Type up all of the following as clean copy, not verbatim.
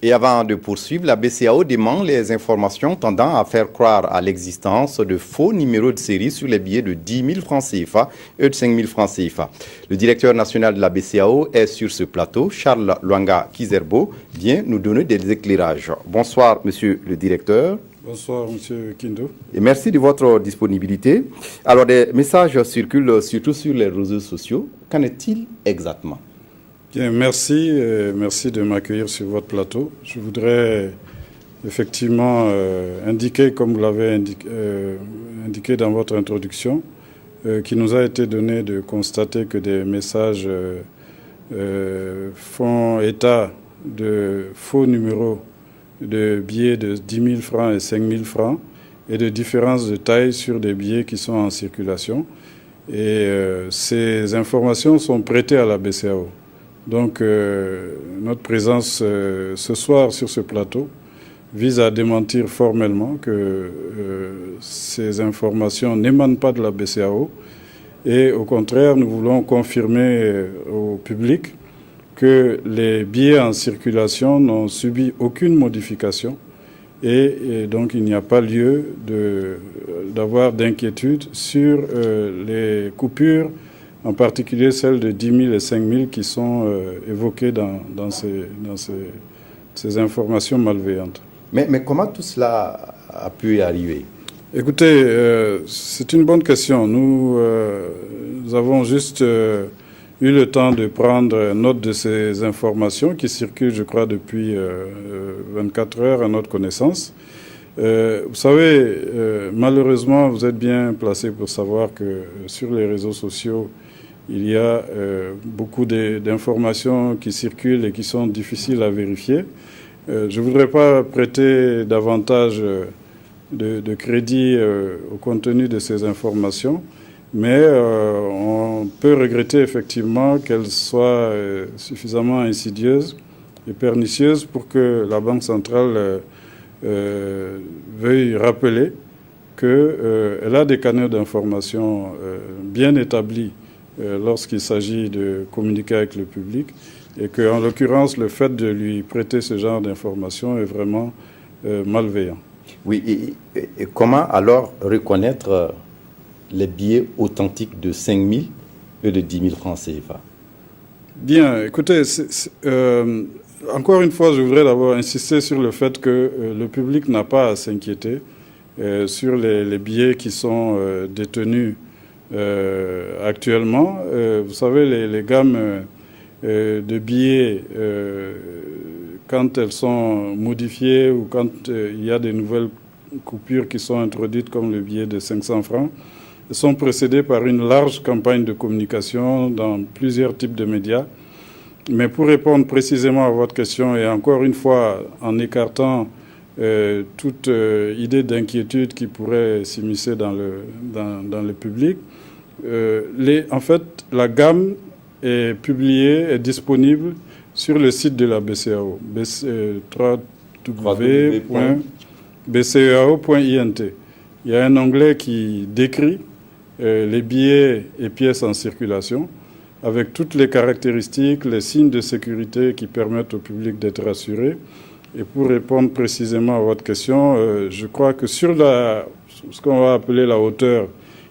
Et avant de poursuivre, la BCEAO dément les informations tendant à faire croire à l'existence de faux numéros de série sur les billets de 10 000 francs CFA et de 5 000 francs CFA. Le directeur national de la BCEAO est sur ce plateau. Charles Lwanga Kizerbo vient nous donner des éclairages. Bonsoir, monsieur le directeur. Bonsoir, monsieur Kindo. Et merci de votre disponibilité. Alors, des messages circulent surtout sur les réseaux sociaux. Qu'en est-il exactement? Bien, merci de m'accueillir sur votre plateau. Je voudrais effectivement indiquer, comme vous l'avez indiqué dans votre introduction, qu'il nous a été donné de constater que des messages font état de faux numéros de billets de 10 000 francs et 5 000 francs et de différences de taille sur des billets qui sont en circulation. Et ces informations sont prêtées à la BCEAO. Donc, notre présence ce soir sur ce plateau vise à démentir formellement que ces informations n'émanent pas de la BCEAO. Et au contraire, nous voulons confirmer au public que les billets en circulation n'ont subi aucune modification. Et donc, il n'y a pas lieu d'avoir d'inquiétude sur les coupures, en particulier celles de 10 000 et 5 000 qui sont évoquées dans ces informations malveillantes. Mais comment tout cela a pu arriver? Écoutez, c'est une bonne question. Nous avons juste eu le temps de prendre note de ces informations qui circulent, je crois, depuis 24 heures à notre connaissance. Vous savez, malheureusement, vous êtes bien placé pour savoir que sur les réseaux sociaux, il y a beaucoup d'informations qui circulent et qui sont difficiles à vérifier. Je ne voudrais pas prêter davantage de crédit au contenu de ces informations, mais on peut regretter effectivement qu'elles soient suffisamment insidieuses et pernicieuses pour que la Banque centrale veuille rappeler qu'elle a des canaux d'information bien établis lorsqu'il s'agit de communiquer avec le public et qu'en l'occurrence, le fait de lui prêter ce genre d'informations est vraiment malveillant. Oui, et comment alors reconnaître les billets authentiques de 5 000 et de 10 000 francs CFA? Bien, écoutez, encore une fois, je voudrais d'abord insister sur le fait que le public n'a pas à s'inquiéter sur les billets qui sont détenus actuellement. Vous savez, les gammes de billets, quand elles sont modifiées ou quand il y a des nouvelles coupures qui sont introduites comme le billet de 500 francs, sont précédées par une large campagne de communication dans plusieurs types de médias. Mais pour répondre précisément à votre question, et encore une fois en écartant toute idée d'inquiétude qui pourrait s'immiscer dans le public, en fait, la gamme est publiée, est disponible sur le site de la BCEAO, www.bceao.int. Il y a un onglet qui décrit les billets et pièces en circulation avec toutes les caractéristiques, les signes de sécurité qui permettent au public d'être rassuré. Et pour répondre précisément à votre question, je crois que sur ce qu'on va appeler la hauteur,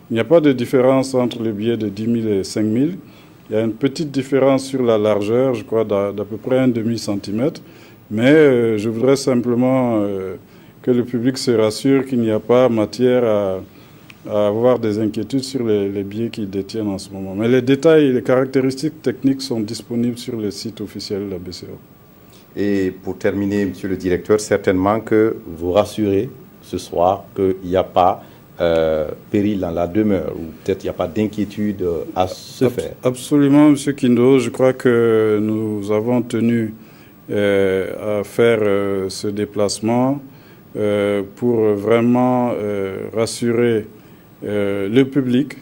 il n'y a pas de différence entre les billets de 10 000 et 5 000. Il y a une petite différence sur la largeur, je crois, d'à peu près un demi-centimètre. Mais je voudrais simplement que le public se rassure qu'il n'y a pas matière à avoir des inquiétudes sur les billets qu'ils détiennent en ce moment. Mais les détails, les caractéristiques techniques sont disponibles sur le site officiel de la BCEAO. Et pour terminer, monsieur le directeur, certainement que vous rassurez ce soir qu'il n'y a pas péril dans la demeure, ou peut-être il n'y a pas d'inquiétude à se faire. Absolument, monsieur Kindo. Je crois que nous avons tenu à faire ce déplacement pour vraiment rassurer le public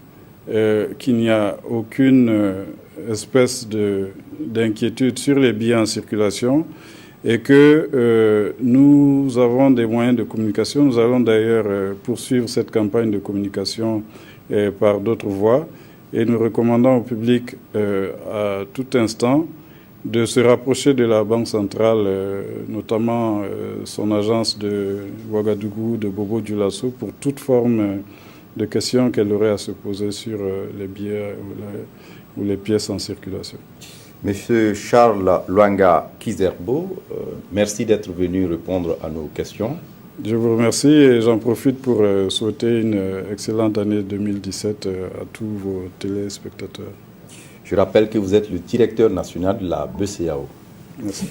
qu'il n'y a aucune espèce d'inquiétude sur les billets en circulation et que nous avons des moyens de communication. Nous allons d'ailleurs poursuivre cette campagne de communication par d'autres voies et nous recommandons au public à tout instant de se rapprocher de la Banque centrale, notamment son agence de Ouagadougou, de Bobo-Dioulasso, pour toute forme de questions qu'elle aurait à se poser sur les billets ou les pièces en circulation. Monsieur Charles Luanga Kizerbo, merci d'être venu répondre à nos questions. Je vous remercie et j'en profite pour souhaiter une excellente année 2017 à tous vos téléspectateurs. Je rappelle que vous êtes le directeur national de la BCEAO. Merci.